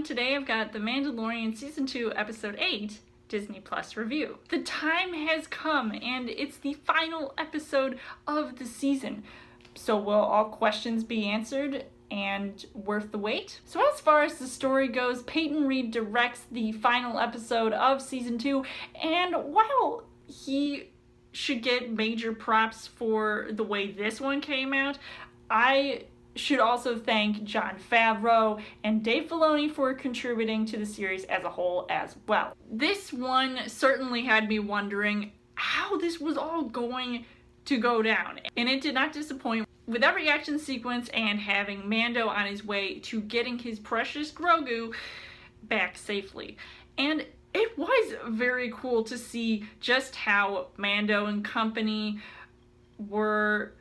everyone. Today I've got The Mandalorian Season 2, Episode 8, Disney Plus review. The time has come and it's the final episode of the season. So will all questions be answered and worth the wait? So as far as the story goes, Peyton Reed directs the final episode of Season 2, and while he should get major props for the way this one came out, I should also thank Jon Favreau and Dave Filoni for contributing to the series as a whole as well. This one certainly had me wondering how this was all going to go down, and it did not disappoint, with every action sequence and having Mando on his way to getting his precious Grogu back safely. And it was very cool to see just how Mando and company were,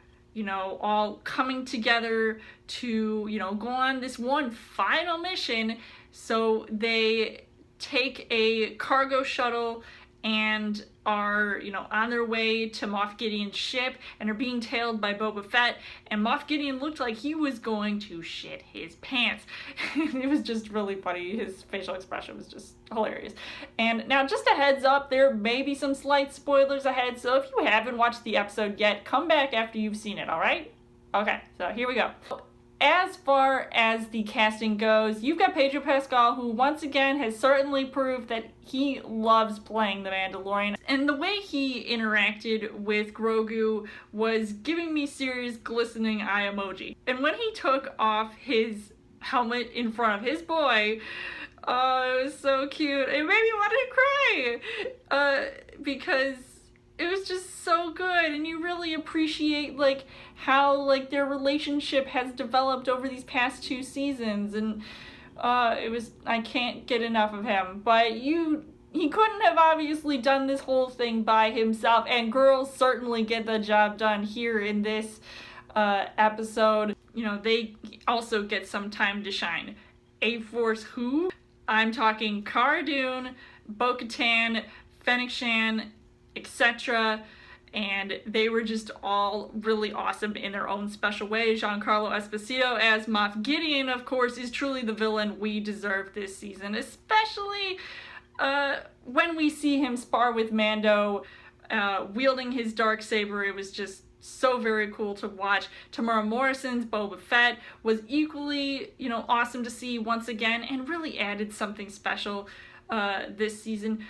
all coming together to, go on this one final mission. So they take a cargo shuttle and are, on their way to Moff Gideon's ship and are being tailed by Boba Fett. And Moff Gideon looked like he was going to shit his pants. It was just really funny. His facial expression was just hilarious. And now, just a heads up, there may be some slight spoilers ahead, so if you haven't watched the episode yet, come back after you've seen it, alright? Okay, so here we go. As far as the casting goes, you've got Pedro Pascal, who once again has certainly proved that he loves playing the Mandalorian. And the way he interacted with Grogu was giving me serious glistening eye emoji. And when he took off his helmet in front of his boy, oh, it was so cute. It made me want to cry because it was just so good, and you really appreciate how their relationship has developed over these past 2 seasons, and I can't get enough of him. But he couldn't have obviously done this whole thing by himself, and girls certainly get the job done here in this episode. They also get some time to shine. A-Force who? I'm talking Cara Dune, Bo-Katan, Fennec Shan, etc., and they were just all really awesome in their own special way. Giancarlo Esposito as Moff Gideon, of course, is truly the villain we deserve this season, especially when we see him spar with Mando, wielding his darksaber. It was just so very cool to watch. Tamara Morrison's Boba Fett was equally, awesome to see once again, and really added something special this season,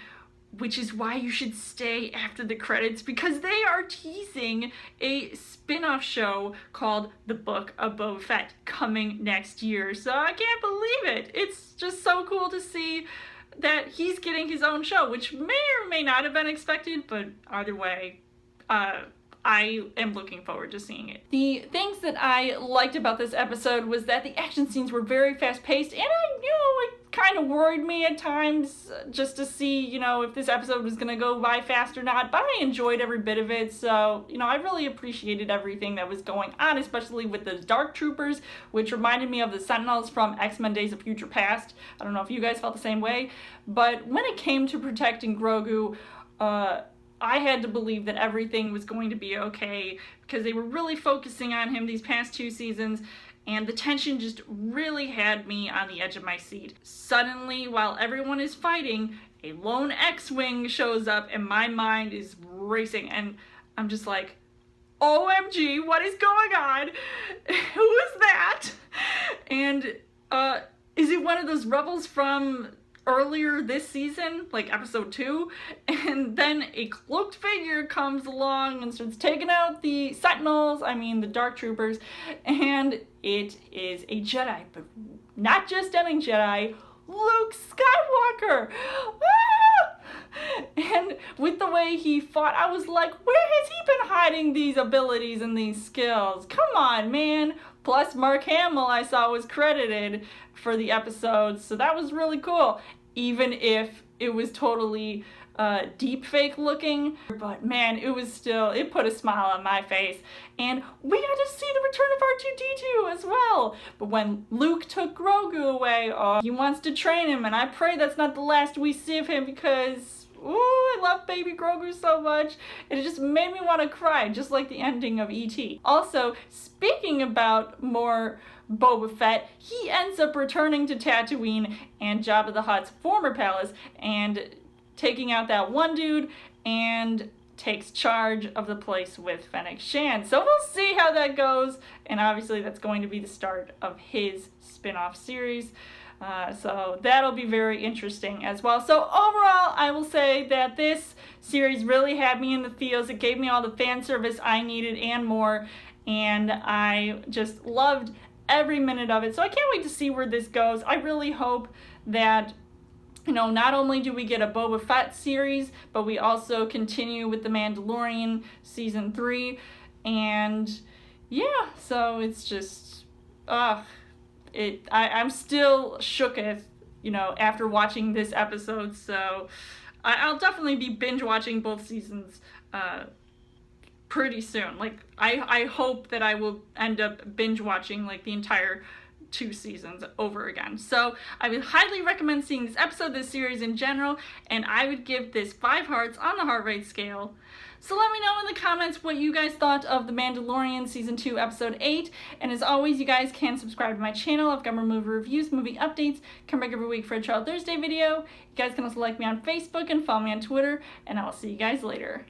which is why you should stay after the credits, because they are teasing a spin-off show called The Book of Boba Fett coming next year. So I can't believe it. It's just so cool to see that he's getting his own show, which may or may not have been expected, but either way, I am looking forward to seeing it. The things that I liked about this episode was that the action scenes were very fast-paced, and it kind of worried me at times just to see, if this episode was going to go by fast or not, but I enjoyed every bit of it. So, I really appreciated everything that was going on, especially with the Dark Troopers, which reminded me of the Sentinels from X-Men Days of Future Past. I don't know if you guys felt the same way, but when it came to protecting Grogu, I had to believe that everything was going to be okay, because they were really focusing on him these past 2 seasons, and the tension just really had me on the edge of my seat. Suddenly, while everyone is fighting, a lone X-Wing shows up, and my mind is racing, and I'm just like, OMG, what is going on? Who is that? And, is it one of those rebels from earlier this season, like episode 2, and then a cloaked figure comes along and starts taking out the Sentinels, the Dark Troopers, and it is a Jedi, but not just any Jedi, Luke Skywalker! Ah! And with the way he fought, I was like, where has he been hiding these abilities and these skills? Come on, man! Plus, Mark Hamill, I saw, was credited for the episode, so that was really cool, even if it was totally deep fake looking. But man, it put a smile on my face, and we got to see the return of R2-D2 as well. But when Luke took Grogu away, he wants to train him, and I pray that's not the last we see of him, because ooh, I love Baby Grogu so much. It just made me want to cry, just like the ending of E.T. Also, speaking about more Boba Fett, he ends up returning to Tatooine and Jabba the Hutt's former palace and taking out that one dude and takes charge of the place with Fennec Shand. So we'll see how that goes, and obviously that's going to be the start of his spin-off series. So that'll be very interesting as well. So overall, I will say that this series really had me in the feels. It gave me all the fan service I needed and more, and I just loved every minute of it. So I can't wait to see where this goes. I really hope that, you know, not only do we get a Boba Fett series, but we also continue with The Mandalorian season 3. And yeah, so it's just, I'm still shooketh, you know, after watching this episode. So I'll definitely be binge watching both seasons pretty soon. Like, I hope that I will end up binge watching like the entire 2 seasons over again. So I would highly recommend seeing this episode, this series in general, and I would give this 5 hearts on the heart rate scale. So let me know in the comments what you guys thought of The Mandalorian Season 2, Episode 8. And as always, you guys can subscribe to my channel. I've got more movie reviews, movie updates, come back every week for a Child Thursday video. You guys can also like me on Facebook and follow me on Twitter, and I'll see you guys later.